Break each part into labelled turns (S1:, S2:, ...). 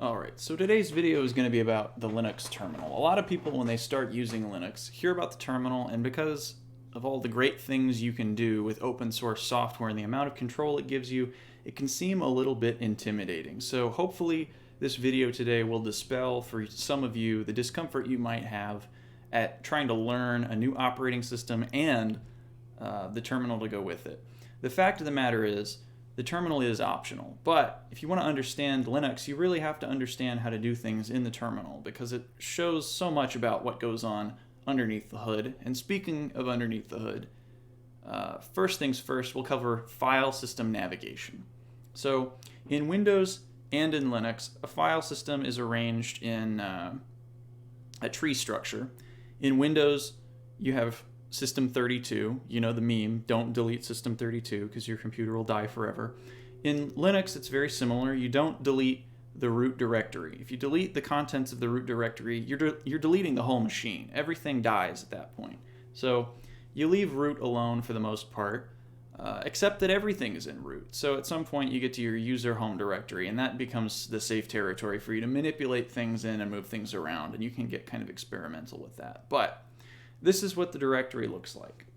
S1: Alright, so today's video is going to be about the Linux terminal. A lot of people, when they start using Linux, hear about the terminal, and because of all the great things you can do with open source software and the amount of control it gives you, it can seem a little bit intimidating. So hopefully this video today will dispel for some of you the discomfort you might have at trying to learn a new operating system and the terminal to go with it. The fact of the matter is, the terminal is optional, but if you want to understand Linux, you really have to understand how to do things in the terminal because it shows so much about what goes on underneath the hood. And speaking of underneath the hood, first things first, we'll cover file system navigation. So in Windows and in Linux, a file system is arranged in a tree structure. In Windows, you have System32, you know the meme, don't delete System32 because your computer will die forever. In Linux, it's very similar. You don't delete the root directory. If you delete the contents of the root directory, you're deleting the whole machine. Everything dies at that point. So you leave root alone for the most part, except that everything is in root. So at some point you get to your user home directory, and that becomes the safe territory for you to manipulate things in and move things around, and you can get kind of experimental with that. But this is what the directory looks like.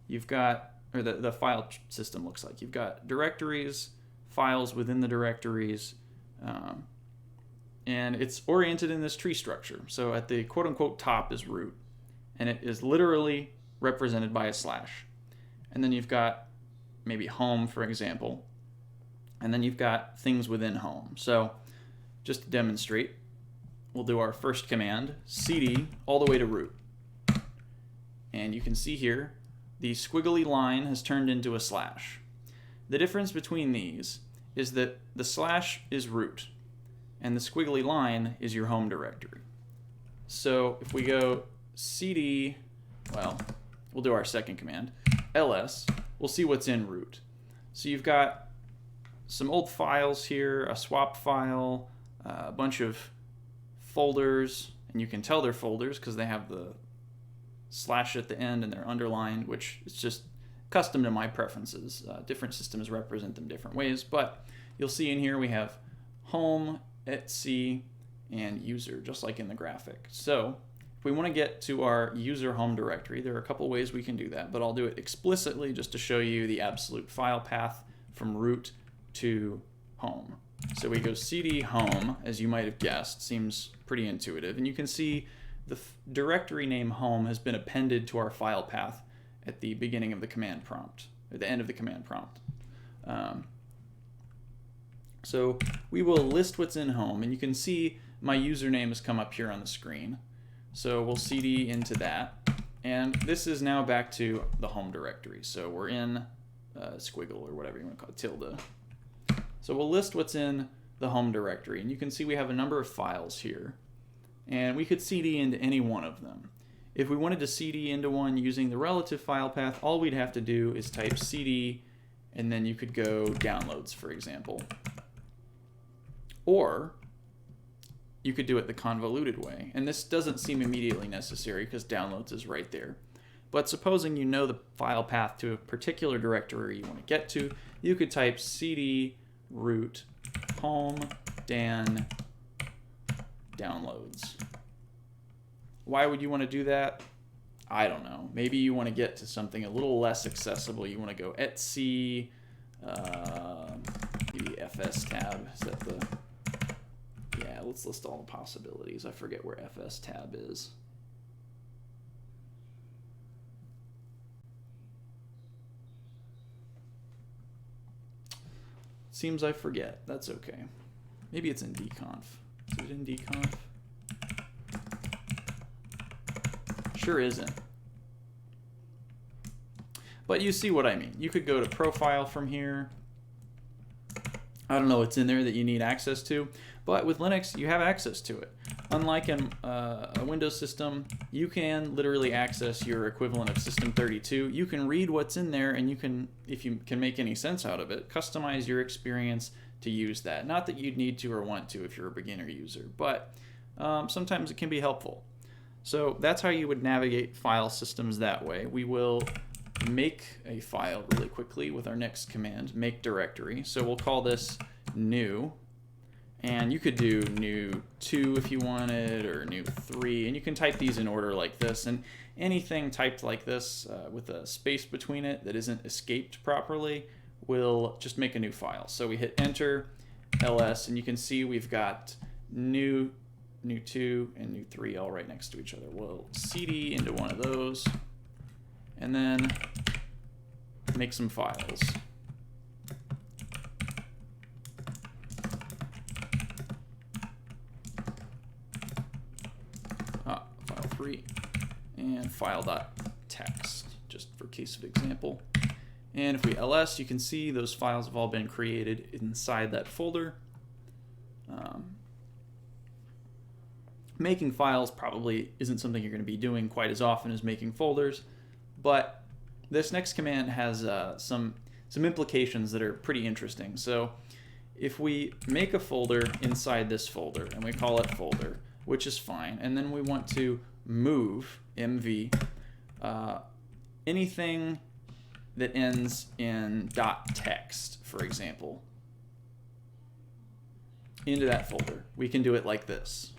S1: You've got, or the file system looks like. You've got directories, files within the directories, and it's oriented in this tree structure. So at the quote-unquote top is root, and it is literally represented by a slash. And then you've got maybe home, for example, and then you've got things within home. So just to demonstrate, we'll do our first command, cd all the way to root. And you can see here, the squiggly line has turned into a slash. The difference between these is that the slash is root, and the squiggly line is your home directory. So if we go cd, well, we'll do our second command, ls, we'll see what's in root. So you've got some old files here, a swap file, a bunch of folders, and you can tell they're folders because they have the slash at the end and they're underlined, which is just custom to my preferences. Different systems represent them different ways, but you'll see in here we have home, etc, and user, just like in the graphic. So if we want to get to our user home directory, there are a couple ways we can do that, but I'll do it explicitly just to show you the absolute file path from root to home. So we go cd home, as you might have guessed, seems pretty intuitive, and you can see the directory name home has been appended to our file path at the beginning of the command prompt, or the end of the command prompt. So we will list what's in home, and you can see my username has come up here on the screen. So we'll cd into that, and this is now back to the home directory. So we're in squiggle, or whatever you want to call it, tilde. So we'll list what's in the home directory, and you can see we have a number of files here. And we could cd into any one of them. If we wanted to cd into one using the relative file path, all we'd have to do is type cd, and then you could go downloads, for example. Or you could do it the convoluted way. And this doesn't seem immediately necessary because downloads is right there. But supposing you know the file path to a particular directory you want to get to, you could type cd root home dan downloads. Why would you want to do that? I don't know. Maybe you want to get to something a little less accessible. You want to go etc, maybe fs tab. Is that the... Yeah, let's list all the possibilities. I forget where fs tab is. Seems I forget. That's okay. Maybe it's in dconf. Is it in dconf? Sure isn't. But you see what I mean. You could go to profile from here. I don't know what's in there that you need access to, but with Linux, you have access to it. Unlike a Windows system, you can literally access your equivalent of System32. You can read what's in there, and you can, if you can make any sense out of it, customize your experience to use that. Not that you'd need to or want to if you're a beginner user, but sometimes it can be helpful. So that's how you would navigate file systems that way. We will make a file really quickly with our next command, make directory. So we'll call this new, And you could do new 2 if you wanted, or new 3, and you can type these in order like this. And anything typed like this with a space between it that isn't escaped properly will just make a new file. So we hit enter, ls, and you can see we've got new 2 and new 3 all right next to each other. We'll cd into one of those and then make some files. File 3 and file.text, just for case of example. And if we ls, you can see those files have all been created inside that folder. Making files probably isn't something you're going to be doing quite as often as making folders, but this next command has some implications that are pretty interesting. So if we make a folder inside this folder and we call it folder, which is fine, and then we want to move mv anything that ends in .text, for example, into that folder, we can do it like this.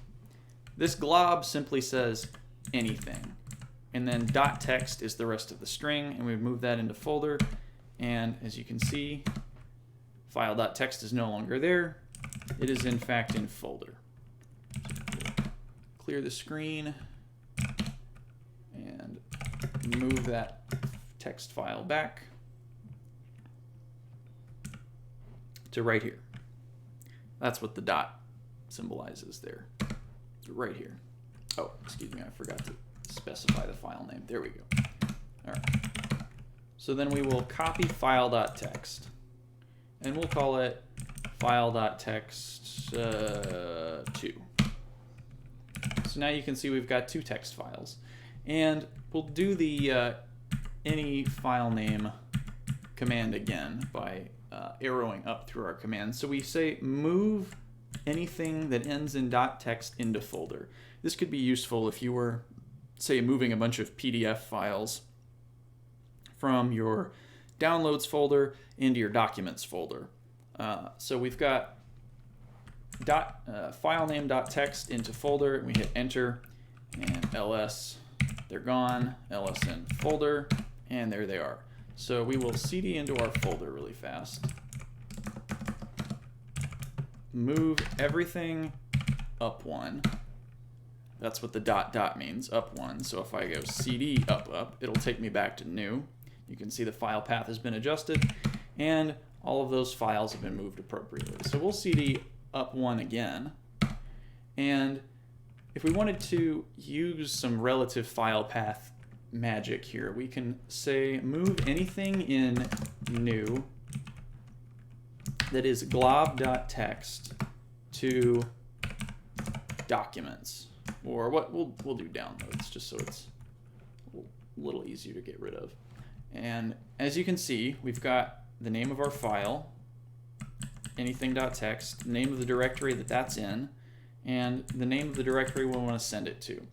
S1: This glob simply says anything, and then .text is the rest of the string, and we move that into folder, and as you can see, file.text is no longer there. It is in fact in folder. Clear the screen and move that text file back to right here. That's what the dot symbolizes there, right here. Oh, excuse me, I forgot to specify the file name. There we go. All right. So then we will copy file.text, and we'll call it file.text 2. So now you can see we've got 2 text files, and we'll do the any file name command again by arrowing up through our commands. So we say move anything that ends in .text into folder. This could be useful if you were, say, moving a bunch of PDF files from your downloads folder into your documents folder. So we've got file name .text into folder, and we hit enter, and ls, they're gone, ls in folder, and there they are. So we will cd into our folder really fast, move everything up 1. That's what the dot means, up 1. So if I go cd up, it'll take me back to new. You can see the file path has been adjusted, and all of those files have been moved appropriately. So we'll cd up 1 again, and if we wanted to use some relative file path magic here, we can say move anything in new that is glob.text to documents, or what we'll do downloads, just so it's a little easier to get rid of. And as you can see, we've got the name of our file, anything.text, name of the directory that's in, and the name of the directory we want to send it to.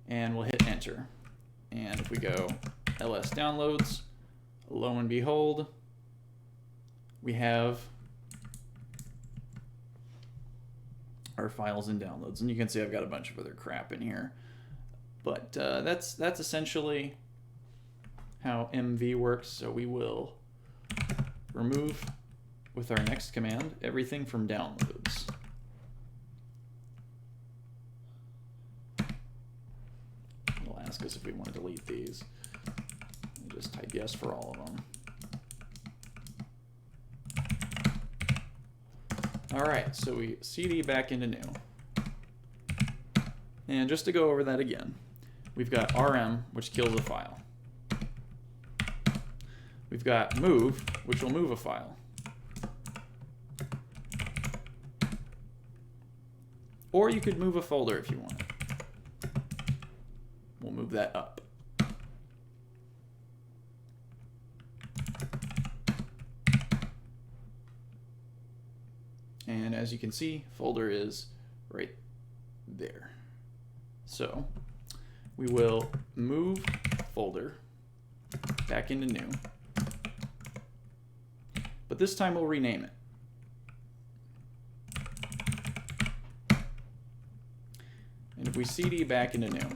S1: And we'll hit enter. And if we go ls downloads, lo and behold, we have our files in downloads. And you can see I've got a bunch of other crap in here. But that's essentially how MV works. So we will remove, with our next command, everything from downloads. It'll ask us if we want to delete these. We'll just type yes for all of them. All right, so we cd back into new. And just to go over that again, we've got rm, which kills a file. We've got move, which will move a file. Or you could move a folder if you want. We'll move that up. And as you can see, folder is right there. So we will move folder back into new, but this time we'll rename it. if we cd back into new,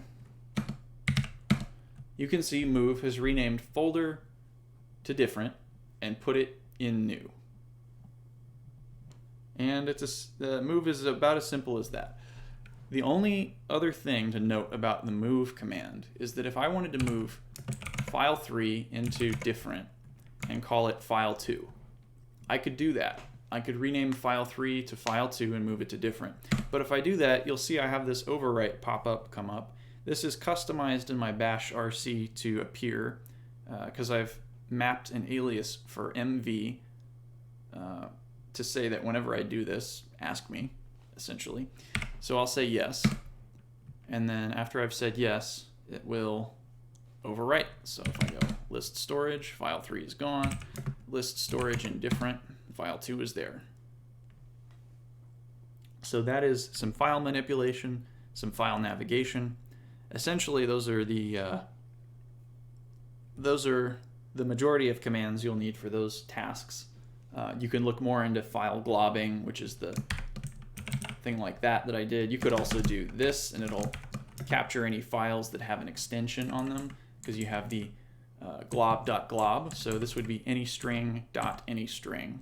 S1: you can see move has renamed folder to different and put it in new. And the move is about as simple as that. The only other thing to note about the move command is that if I wanted to move file 3 into different and call it file 2, I could do that. I could rename file 3 to file 2 and move it to different. But if I do that, you'll see I have this overwrite pop-up come up. This is customized in my bash RC to appear because I've mapped an alias for MV to say that whenever I do this, ask me, essentially. So I'll say yes, and then after I've said yes, it will overwrite. So if I go list storage, file 3 is gone, list storage in different, file 2 is there. So that is some file manipulation, some file navigation. Essentially, those are the majority of commands you'll need for those tasks. You can look more into file globbing, which is the thing like that I did. You could also do this, and it'll capture any files that have an extension on them, because you have the glob.glob. So this would be anystring.anystring,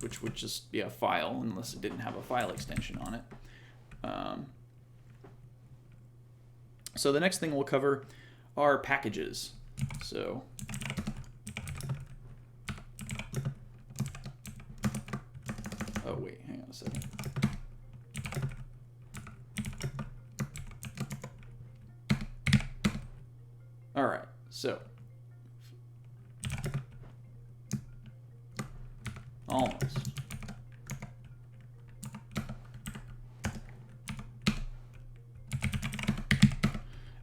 S1: which would just be a file unless it didn't have a file extension on it. So the next thing we'll cover are packages. So oh wait, hang on a second. All right, so almost.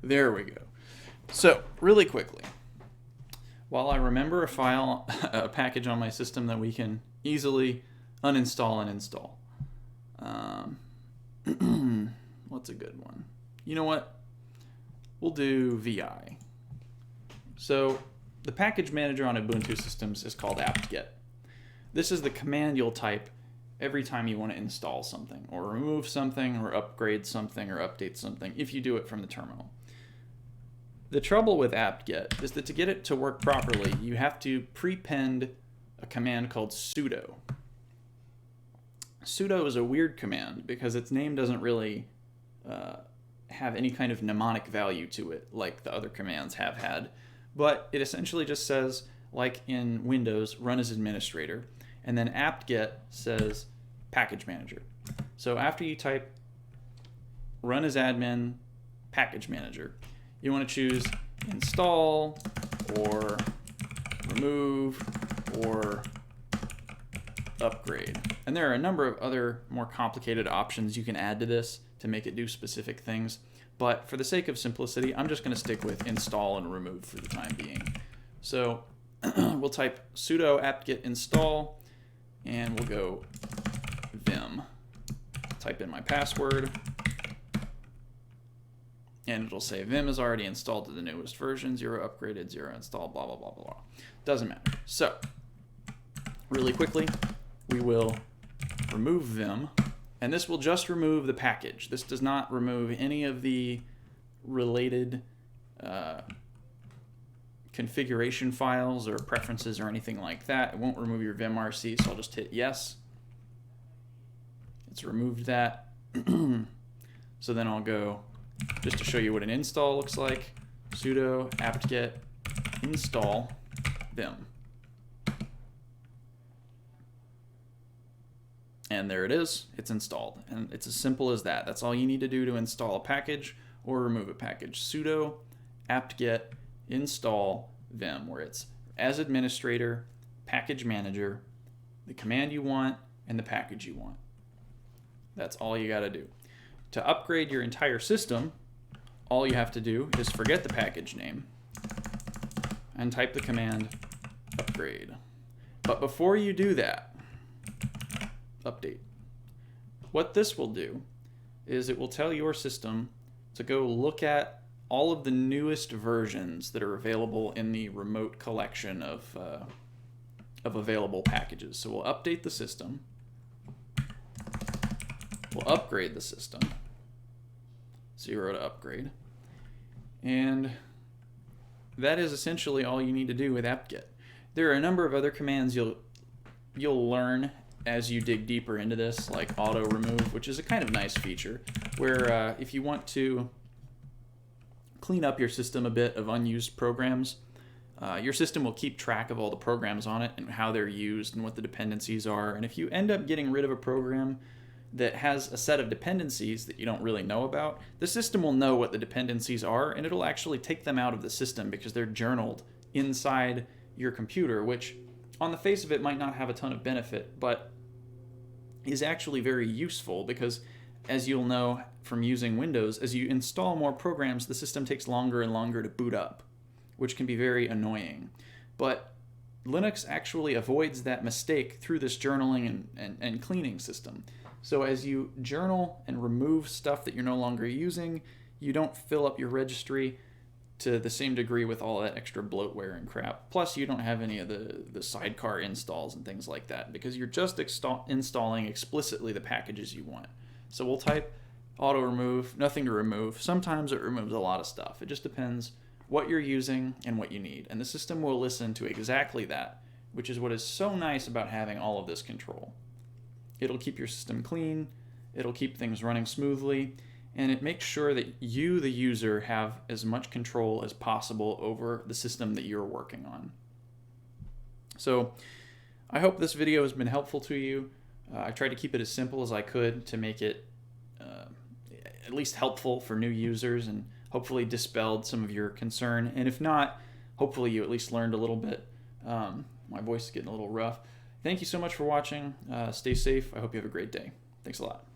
S1: There we go. So really quickly, while I remember a package on my system that we can easily uninstall and install. What's a good one? You know what? We'll do VI. So the package manager on Ubuntu systems is called apt-get. This is the command you'll type every time you want to install something, or remove something, or upgrade something, or update something, if you do it from the terminal. The trouble with apt-get is that to get it to work properly, you have to prepend a command called sudo. Sudo is a weird command because its name doesn't really have any kind of mnemonic value to it like the other commands have had, but it essentially just says, like in Windows, run as administrator, and then apt-get says package manager. So after you type run as admin package manager, you want to choose install or remove or upgrade. And there are a number of other more complicated options you can add to this to make it do specific things. But for the sake of simplicity, I'm just going to stick with install and remove for the time being. So we'll type sudo apt-get install, and we'll go vim. Type in my password, and it'll say vim is already installed to the newest version, 0 upgraded, 0 installed, blah, blah, blah, blah, blah. Doesn't matter. So really quickly, we will remove vim, and this will just remove the package. This does not remove any of the related configuration files or preferences or anything like that. It won't remove your vimrc, so I'll just hit yes. It's removed that. So then I'll go, just to show you what an install looks like, sudo apt-get install vim. And there it is, it's installed. And it's as simple as that. That's all you need to do to install a package or remove a package. Sudo apt-get install vim, where it's as administrator, package manager, the command you want, and the package you want. That's all you gotta do. To upgrade your entire system, all you have to do is forget the package name and type the command upgrade. But before you do that, update. What this will do is it will tell your system to go look at all of the newest versions that are available in the remote collection of available packages. So we'll update the system. We'll upgrade the system. 0 to upgrade. And that is essentially all you need to do with apt-get. There are a number of other commands you'll learn as you dig deeper into this, like auto remove, which is a kind of nice feature, where if you want to clean up your system a bit of unused programs, your system will keep track of all the programs on it and how they're used and what the dependencies are. And if you end up getting rid of a program that has a set of dependencies that you don't really know about, the system will know what the dependencies are, and it'll actually take them out of the system because they're journaled inside your computer, which on the face of it might not have a ton of benefit, but is actually very useful because, as you'll know from using Windows, as you install more programs, the system takes longer and longer to boot up, which can be very annoying. But Linux actually avoids that mistake through this journaling and cleaning system. So as you journal and remove stuff that you're no longer using, you don't fill up your registry to the same degree with all that extra bloatware and crap. Plus, you don't have any of the sidecar installs and things like that because you're just installing explicitly the packages you want. So we'll type auto remove, nothing to remove. Sometimes it removes a lot of stuff. It just depends what you're using and what you need. And the system will listen to exactly that, which is what is so nice about having all of this control. It'll keep your system clean, it'll keep things running smoothly, and it makes sure that you, the user, have as much control as possible over the system that you're working on. So I hope this video has been helpful to you. I tried to keep it as simple as I could to make it at least helpful for new users and hopefully dispelled some of your concern. And if not, hopefully you at least learned a little bit. My voice is getting a little rough. Thank you so much for watching. Stay safe. I hope you have a great day. Thanks a lot.